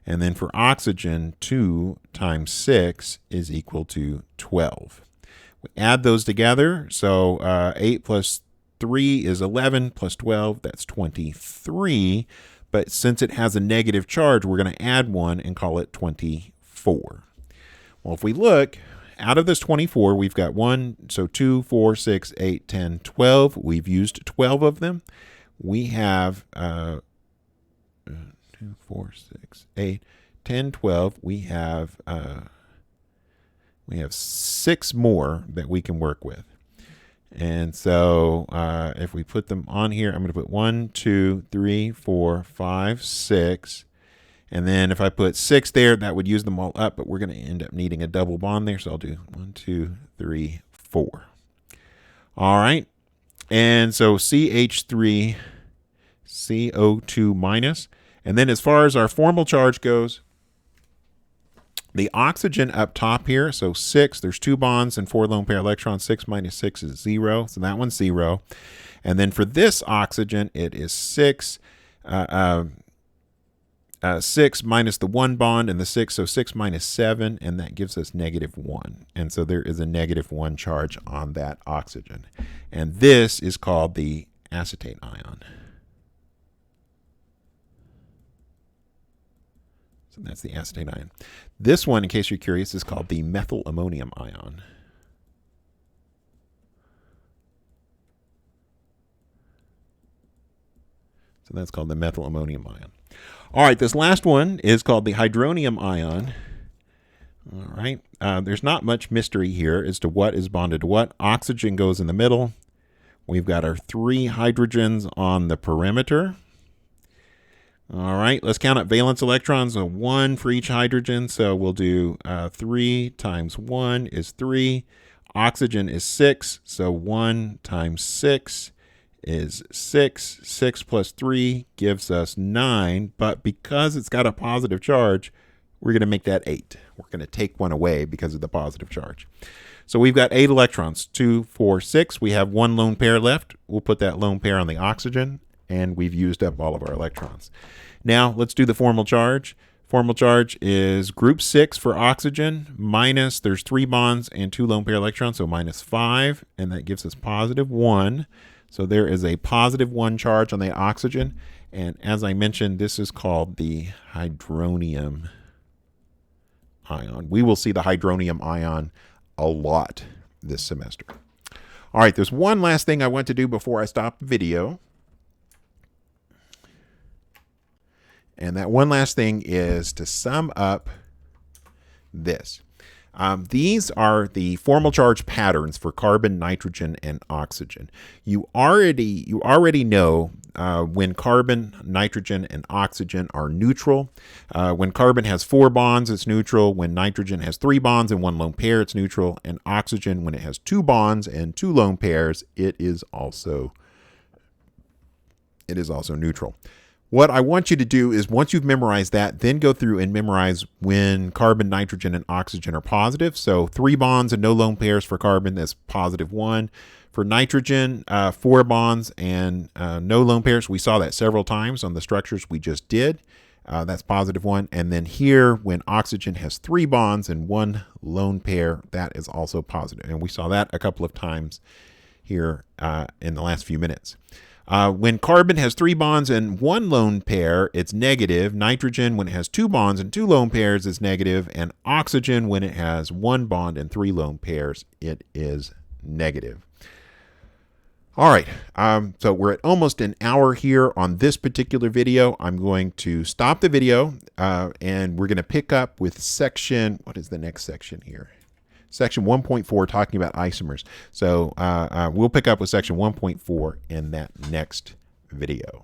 And then for oxygen, 2 times 6 is equal to 12. We add those together. So 8 plus 3 is 11 plus 12, that's 23. But since it has a negative charge, we're going to add 1 and call it 24. Well, if we look, out of this 24, we've got 2, 4, 6, 8, 10, 12. We've used 12 of them. We have 2, 4, 6, 8, 10, 12. We have 6 more that we can work with. And so if we put them on here, I'm going to put 1, 2, 3, 4, 5, 6. And then if I put 6 there, that would use them all up, but we're going to end up needing a double bond there. So I'll do 1, 2, 3, 4. All right. And so CH3CO2 minus. And then as far as our formal charge goes, the oxygen up top here, so 6, there's 2 bonds and 4 lone pair electrons. 6 minus 6 is 0, so that one's 0. And then for this oxygen, it is 6 minus the 1 bond and the 6, so 6 minus 7, and that gives us -1. And so there is a -1 charge on that oxygen. And this is called the acetate ion. So that's the acetate ion. This one, in case you're curious, is called the methyl ammonium ion. So that's called the methyl ammonium ion. All right, this last one is called the hydronium ion. All right, there's not much mystery here as to what is bonded to what. Oxygen goes in the middle. We've got our 3 hydrogens on the perimeter. All right, let's count up valence electrons. So 1 for each hydrogen. So we'll do 3 times 1 is 3. Oxygen is 6. So 1 times 6 is 6. 6 plus 3 gives us 9. But because it's got a positive charge, we're going to make that 8. We're going to take 1 away because of the positive charge. So we've got 8 electrons. 2, 4, 6. We have 1 lone pair left. We'll put that lone pair on the oxygen. And we've used up all of our electrons. Now, let's do the formal charge. Formal charge is group 6 for oxygen, minus, there's 3 bonds and 2 lone pair electrons, so -5, and that gives us +1. So there is a +1 charge on the oxygen. And as I mentioned, this is called the hydronium ion. We will see the hydronium ion a lot this semester. All right, there's one last thing I want to do before I stop the video. And that one last thing is to sum up this. These are the formal charge patterns for carbon, nitrogen, and oxygen. You already know when carbon, nitrogen, and oxygen are neutral. When carbon has 4 bonds, it's neutral. When nitrogen has 3 bonds and 1 lone pair, it's neutral. And oxygen, when it has 2 bonds and 2 lone pairs, it is also neutral. What I want you to do is once you've memorized that, then go through and memorize when carbon, nitrogen, and oxygen are positive. So 3 bonds and no lone pairs for carbon, that's +1. For nitrogen, 4 bonds and no lone pairs. We saw that several times on the structures we just did. That's +1. And then here, when oxygen has 3 bonds and 1 lone pair, that is also positive. And we saw that a couple of times here in the last few minutes. When carbon has 3 bonds and 1 lone pair, it's negative. Nitrogen, when it has 2 bonds and 2 lone pairs, is negative. And oxygen, when it has 1 bond and 3 lone pairs, it is negative. All right, so we're at almost an hour here on this particular video. I'm going to stop the video, and we're going to pick up with section, what is the next section here? Section 1.4, talking about isomers. So we'll pick up with section 1.4 in that next video.